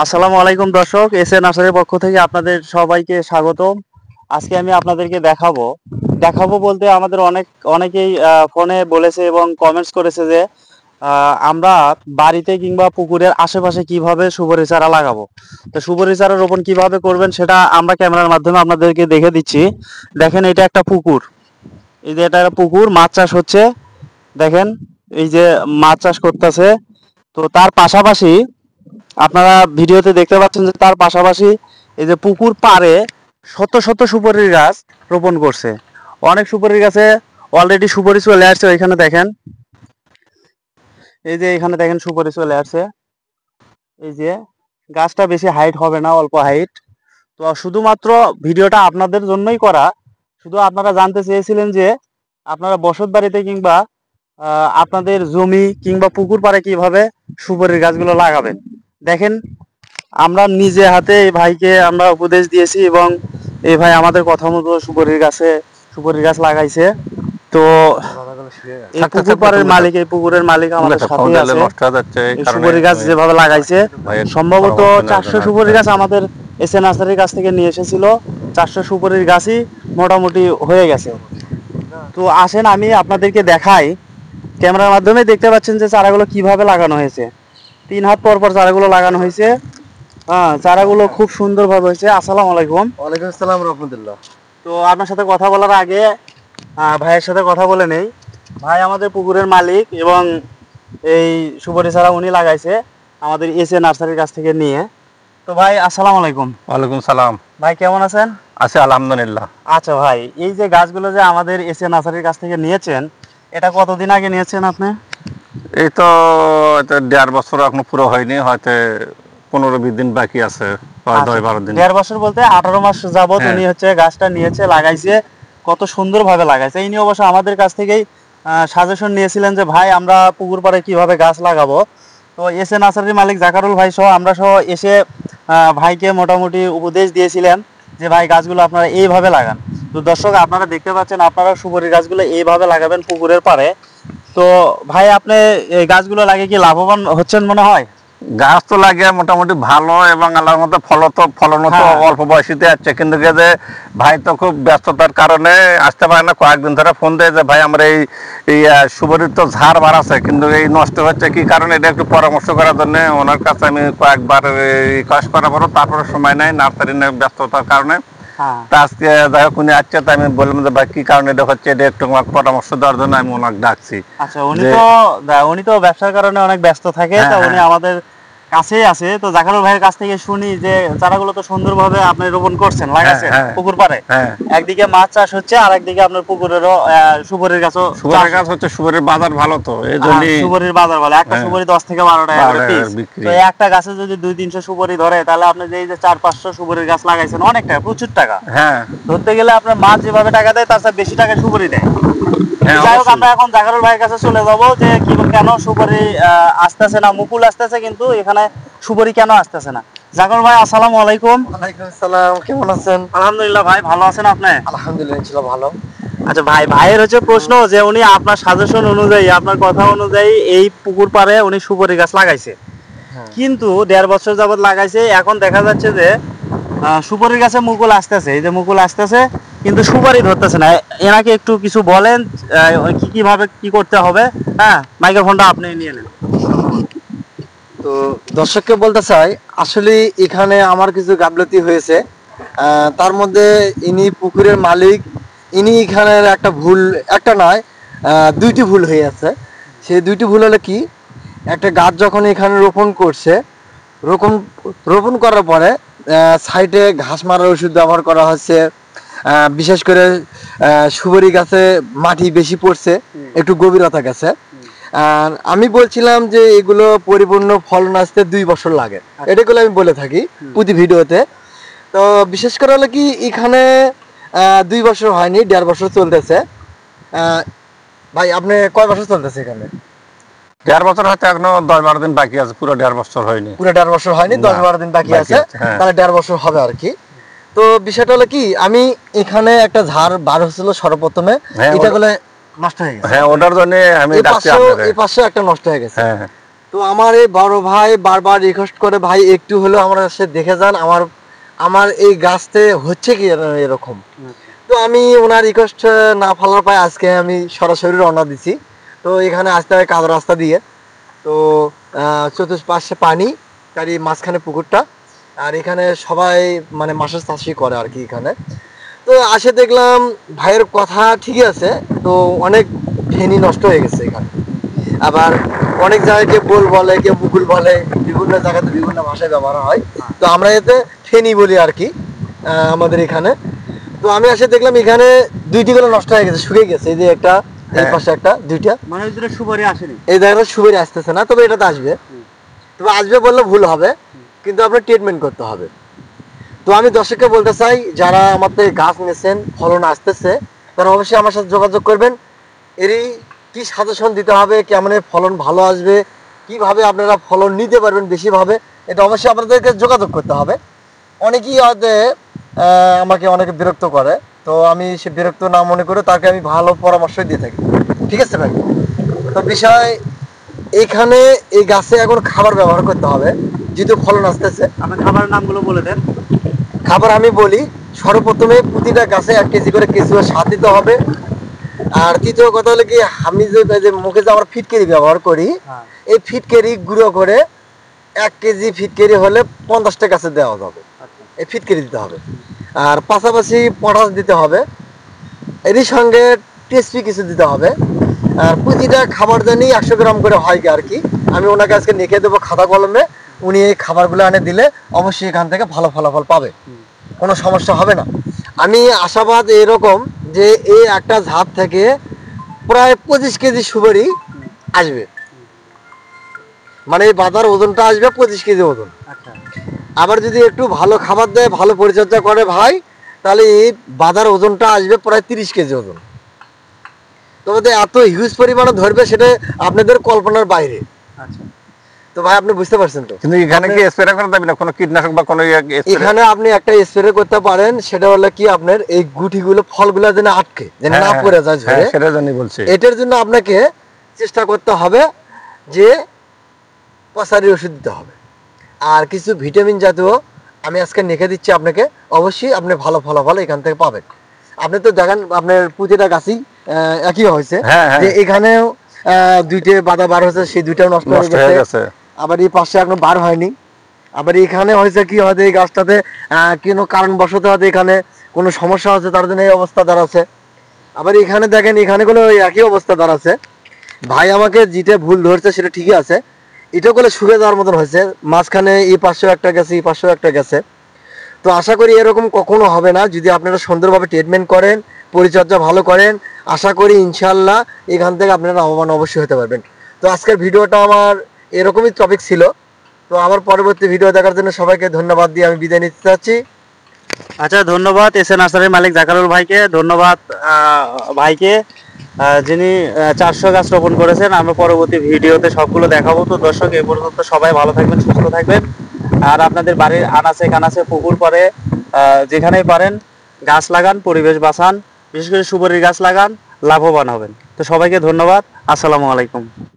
আসসালামু আলাইকুম দর্শক, এস এ নার্সারির পক্ষ থেকে আপনাদের সবাইকে স্বাগতম। আজকে আমি আপনাদেরকে দেখাবো বলতে আমাদের অনেকেই ফোনে বলেছে এবং কমেন্টস করেছে যে আমরা বাড়িতে কিংবা পুকুরের আশেপাশে কিভাবে সুপারি চারা লাগাবো। তো সুপারি চারা রোপণ কিভাবে করবেন সেটা আমরা ক্যামেরার মাধ্যমে আপনাদেরকে দেখে দিচ্ছি। দেখেন, এটা একটা পুকুর, এই যে এটা একটা পুকুর, মাছ চাষ হচ্ছে। দেখেন, এই যে মাছ চাষ করতেছে। তো তার পাশাপাশি আপনারা ভিডিওতে দেখতে পাচ্ছেন যে তার পাশাপাশি এই যে পুকুর পাড়ে শত শত সুপারির গাছ রোপণ করছে। অনেক সুপারির গাছে অলরেডি সুপারি চলে আসছে। এখানে দেখেন, এই যে এখানে দেখেন সুপারি চলে আসছে। এই যে গাছটা বেশি হাইট হবে না, অল্প হাইট। তো শুধুমাত্র ভিডিওটা আপনাদের জন্যই করা। শুধু আপনারা জানতে চেয়েছিলেন যে আপনারা বসত বাড়িতে কিংবা আপনাদের জমি কিংবা পুকুর পাড়ে কিভাবে সুপারির গাছগুলো লাগাবেন। দেখেন, আমরা নিজে হাতে এই ভাইকে আমরা উপদেশ দিয়েছি এবং এই ভাই আমাদের কথা মতো সুপারির গাছ লাগাইছে। তো এই পুকুর পাড়ের মালিক, এই পুকুরের মালিক আমাদের সাথেই আছে। সুপারি গাছ যেভাবে লাগাইছে, সম্ভবত 400 সুপারি গাছ আমাদের এস এ নার্সারির কাছ থেকে নিয়ে এসেছিল। 400 সুপারির গাছই মোটামুটি হয়ে গেছে। তো আসেন আমি আপনাদেরকে দেখাই। ক্যামেরার মাধ্যমে দেখতে পাচ্ছেন যে চারাগুলো কিভাবে লাগানো হয়েছে। 3 হাত পর পর চারাগুলো লাগানো হয়েছে। হ্যাঁ, চারাগুলো খুব সুন্দরভাবে হয়েছে। আসসালামু আলাইকুম। ওয়ালাইকুম আসসালাম রাহমাতুল্লাহ। তো আপনার সাথে কথা বলার আগে ভাইয়ের সাথে কথা বলে নেই। ভাই আমাদের পুকুরের মালিক এবং এই সুপারি চারা উনি লাগাইছে আমাদের এস এ নার্সারির কাছ থেকে নিয়ে। তো ভাই আসসালামু আলাইকুম। ওয়ালাইকুম সালাম। ভাই কেমন আছেন? আছি আলহামদুলিল্লাহ। আচ্ছা ভাই, এই যে গাছগুলো যে আমাদের এস এ নার্সারির কাছ থেকে নিয়েছেন, এটা কতদিন আগে নিয়েছেন আপনি? এই তো 1.5 বছর এখনো পুরো হয়নি, হয়তো 15-20 দিন বাকি আছে, 10-12 দিন। 1.5 বছর বলতে 18 মাস যাবত উনি হচ্ছে গাছটা নিয়েছে, লাগাইছে। কত সুন্দরভাবে লাগাইছে। এই নিয়ে অবশ্য আমাদের কাছ থেকেই সাজেশন নিয়েছিলেন যে ভাই আমরা পুকুর পাড়ে কিভাবে গাছ লাগাবো। তো এস এ নার্সারির মালিক জাকারুল ভাই সহ আমরা সহ এসে ভাইকে মোটামুটি উপদেশ দিয়েছিলেন যে ভাই গাছগুলো আপনারা এইভাবে লাগান। তো দর্শক আপনারা দেখতে পাচ্ছেন, আপনারা সুপারি গাছগুলো এইভাবে লাগাবেন পুকুরের পাড়ে। তো ভাই আপনি এই গাছগুলো লাগিয়ে কি লাভবান হচ্ছেন মনে হয়? গাছ তো লাগে মোটামুটি ভালো এবং আল্লাহর মধ্যে ফলনও তো অল্প বয়সীতে আছে, কিন্তু যে ভাই তো খুব ব্যস্ততার কারণে আসতে পারে না। কয়েকদিন ধরে ফোন দেয় যে ভাই আমরা এই সুপারির তো ঝাড় বাড়াচ্ছে, কিন্তু এই নষ্ট হচ্ছে কি কারণে, এটা একটু পরামর্শ করার জন্য ওনার কাছে আমি কয়েকবার রিকোয়েস্ট করার পরও তারপরে সময় নেই, নার্সারি ব্যস্ততার কারণে। আজকে যাই হোক উনি আসছে, তাই আমি বললাম যে ভাই কি কারণে এটা হচ্ছে, এটা একটু পরামর্শ দেওয়ার জন্য আমি ওনাকে ডাকছি। আচ্ছা, উনি তো ব্যবসার কারণে অনেক ব্যস্ত থাকে, তো উনি আমাদের কাছেই আছে। তো জাকারুল ভাইয়ের কাছ থেকে শুনি যে চারাগুলো তো সুন্দরভাবে আপনি রোপণ করছেন, লাগাইছেন পুকুর পাড়ে। একদিকে মাছ চাষ হচ্ছে আর একদিকে আপনার পুকুরেরও সুপারির গাছ হচ্ছে। সুপারির বাজার ভালো, তো এই জন্য সুপারির বাজার ভালো। একটা সুপারি 10 থেকে 12 টাকা করে পিস। তো একটা গাছে যদি 200-300 সুপারি ধরে, তাহলে আপনি যে 400-500 সুপারির গাছ লাগাইছেন, অনেক টাকা, প্রচুর টাকা। ধরতে গেলে আপনার মাছ যেভাবে টাকা দেয় তার চেয়ে বেশি টাকা সুপারি দেয়। যাই হোক, আমরা এখন জাকারুল ভাইয়ের কাছে চলে যাবো যে কেন সুপারি আসতেছে না, মুকুল আসতেছে কিন্তু এখানে সুপারি কেন আসতেছে না। জাকারুল ভাই আসসালামু আলাইকুম। ওয়ালাইকুম আসসালাম, কেমন আছেন? আলহামদুলিল্লাহ ভাই, ভালো আছেন আপনি? আলহামদুলিল্লাহ ইনশাআল্লাহ ভালো। আচ্ছা ভাই, ভাইয়ের হচ্ছে প্রশ্ন যে উনি আপনার সাজেশন অনুযায়ী, আপনার কথা অনুযায়ী এই পুকুর পাড়ে উনি সুপারি গাছ লাগাইছে, কিন্তু 1.5 বছর যাবত লাগাইছে। এখন দেখা যাচ্ছে যে সুপারির গাছে মুকুল আসতেছে, এই যে মুকুল আসতেছে, কিন্তু সুপারি ধরতেছে না। এনাকে একটু কিছু বলেন কিভাবে কি করতে হবে। হ্যাঁ, মাইক্রোফোনটা আপনি নিয়ে নেন। তো দর্শককে বলতে চাই, আসলে এখানে আমার কিছু গাফলতি হয়েছে। তার মধ্যে ইনি পুকুরের মালিক, ইনি এখানের একটা নয়, 2টি ভুল হয়ে আছে। সেই 2টি ভুল হলো কি, একটা গাছ যখন এখানে রোপণ করার পরে সাইডে ঘাস মারার ওষুধ ব্যবহার করা হচ্ছে। বিশেষ করে সুপারি গাছে মাটি বেশি পড়ছে, একটু গভীরতা গেছে। আর আমি বলছিলাম যে এগুলো পরিপূর্ণ ফলন আসতে 2 বছর লাগে, এটাগুলো আমি বলে থাকি প্রতি ভিডিওতে। তো বিশেষ করে হলো কি, এখানে 2 বছর হয়নি, 1.5 বছর চলতেছে। ভাই আপনি কয় বছর চলতেছে এখানে? 1.5 বছর হয়তো এখনো 10-12 দিন বাকি আছে, পুরো 1.5 বছর হয়নি। পুরো 1.5 বছর হয়নি, 10-12 দিন বাকি আছে, তাহলে 1.5 বছর হবে আর কি। তো বিষয়টা হলো কি, আমি এখানে একটা ঝাড় বার হচ্ছিল সর্বপ্রথমে, এটা গুলো নষ্ট হয়ে গেছে। হ্যাঁ, ওটার জন্য আমি ডাকছি আপনাদের। এই পাশে একটা নষ্ট হয়ে গেছে। তো আমার এই বড় ভাই বারবার রিকোয়েস্ট করে, ভাই একটু হলেও আমার কাছে দেখে যান আমার এই গাছতে হচ্ছে কি এরকম। তো আমি ওনার রিকোয়েস্ট না ফেলার পাই আজকে আমি সরাসরি রওনা দিছি। তো এখানে আসতে হয় কাদা রাস্তা দিয়ে। তো চতুর্পাশে পানি, তারই মাঝখানে পুকুরটা, আর এখানে সবাই মানে মাছের চাষই করে আর কি এখানে। তো আসে দেখলাম ভাইয়ের কথা ঠিকই আছে, তো অনেক ফেনি নষ্ট হয়ে গেছে এখানে। আবার অনেক জায়গায় কেউ বোল বলে, কেউ পুকুর বলে, বিভিন্ন জায়গাতে বিভিন্ন ভাষায় ব্যবহার হয়। তো আমরা এতে ফেনি বলি আর কি আমাদের এখানে। তো আমি এসে দেখলাম এখানে দুইটি গুলো নষ্ট হয়ে গেছে, শুকিয়ে গেছে। এই যে একটা, এই পাশে একটা, দুইটা, মানে ওই দুটো সুপারি আসেনি, এই জায়গাটা সুপারি আসতেছে না, তবে এটাতে আসবে। তবে আসবে বললে ভুল হবে, কিন্তু আপনার ট্রিটমেন্ট করতে হবে। তো আমি দর্শককে বলতে চাই, যারা আমার থেকে গাছ নিয়েছেন, ফলন আসতেছে, তারা অবশ্যই আমার সাথে যোগাযোগ করবেন। এরই কি সাজেশন দিতে হবে, কেমন ফলন ভালো আসবে, কিভাবে আপনারা ফলন নিতে পারবেন বেশিভাবে, এটা অবশ্যই আপনাদেরকে যোগাযোগ করতে হবে। অনেকেই হয়তো আমাকে অনেকে বিরক্ত করে, তো আমি সে বিরক্ত না মনে করে তাকে আমি ভালো পরামর্শই দিয়ে থাকি। ঠিক আছে ভাই? তো বিষয় এইখানে এই গাছে এখন খাবার ব্যবহার করতে হবে, যেহেতু ফলন আসতেছে। আপনার খাবারের নামগুলো বলে দেন। খাবার আমি বলি, সর্বপ্রথমে প্রতিটা গাছে 1 কেজি করে কেঁচুয়া সার দিতে হবে। আর তৃতীয় কথা হলো কি, আমি যে মুখে যে আমরা ফিটকেরি ব্যবহার করি, এই ফিটকেরি গুঁড়ো করে 1 কেজি ফিটকেরি হলে 50টা গাছে দেওয়া যাবে। এই ফিটকেরি দিতে হবে। আর পাশাপাশি পটাশ দিতে হবে, এরই সঙ্গে টেস্টি কিছু দিতে হবে। আর প্রতিটা খাবার জানি 100 গ্রাম করে হয় আর কি। আমি ওনাকে আজকে লিখে দেবো খাতা কলমে, উনি এই খাবারগুলো এনে দিলে অবশ্যই এখান থেকে ভালো ফলাফল পাবে, কোনো সমস্যা হবে না। আমি আশাবাদ এরকম যে এই একটা ঝাপ থেকে প্রায় 25 কেজি সুপারি আসবে, মানে এই বাজার ওজনটা আসবে 25 কেজি ওজন। আবার যদি একটু ভালো খাবার দেয়, ভালো পরিচর্যা করে ভাই, তাহলে এই বাজার ওজনটা আসবে প্রায় 30 কেজি ওজন। তবে এত হিউজ পরিমাণে ধরবে সেটা আপনাদের কল্পনার বাইরে। তো ভাই আপনি বুঝতে পারছেন তো? কিন্তু এখানে কি স্প্রে করা যাবে না, কোনো কীটনাশক বা কোনো এখানে আপনি একটা স্প্রে করতে পারেন, সেটা হলো কি আপনার এই গুটিগুলো ফলগুলো যেন আটকে যেন না পড়ে যায় ঝরে, সেটার জন্য বলছি। এটার জন্য আপনাকে চেষ্টা করতে হবে যে পচারির ওষুধ দিতে হবে। আর কিছু ভিটামিন জাতীয় আমি আজকে লিখে দিচ্ছি আপনাকে, অবশ্যই আপনি ভালো ফলাফল এখান থেকে পাবেন। আপনি তো দেখেন আপনার প্রতিটা গাছই একই হয়েছে, যে এখানেও দুইটা বাধা বার হয়েছে, সেই দুইটাও নষ্ট হয়ে গেছে। আবার এই পাশে এখনো বার হয়নি। আবার এখানে হয়েছে কি, হয়তো এই গাছটাতে কোনো কারণবশত হয়তো এখানে কোনো সমস্যা হচ্ছে, তার জন্য এই অবস্থা দাঁড়াচ্ছে। আবার এখানে দেখেন, এখানে কোনো একই অবস্থা দাঁড়াচ্ছে। ভাই আমাকে যেটা ভুল ধরছে সেটা ঠিকই আছে, এটা করলে শুকে যাওয়ার মতন হয়েছে, মাঝখানে এই পাশেও একটা গেছে, এই পাশেও একটা গেছে। তো আশা করি এরকম কখনো হবে না, যদি আপনারা সুন্দরভাবে ট্রিটমেন্ট করেন, পরিচর্যা ভালো করেন, আশা করি ইনশাল্লাহ এখান থেকে আপনারা লাভবান অবশ্যই হতে পারবেন। তো আজকের ভিডিওটা আমার এরকমই টপিক ছিল। তো আমার পরবর্তী ভিডিও দেখার জন্য সবাইকে ধন্যবাদ দিয়ে আমি বিদায় নিতে চাচ্ছি। আচ্ছা, ধন্যবাদ এস এ নার্সারির মালিক জাকারুল ভাইকে, ধন্যবাদ ভাইকে, যিনি 400 গাছ রোপণ করেছেন। আমরা পরবর্তী ভিডিওতে সবগুলো দেখাবো। তো দর্শক, এ পর্যন্ত সবাই ভালো থাকবেন, সুস্থ থাকবেন। আর আপনাদের বাড়ির আনাচে কানাচে পুকুর পাড়ে যেখানেই পারেন গাছ লাগান, পরিবেশ বাঁচান, বিশেষ করে সুপারির গাছ লাগান, লাভবান হবেন। তো সবাইকে ধন্যবাদ। আসসালামু আলাইকুম।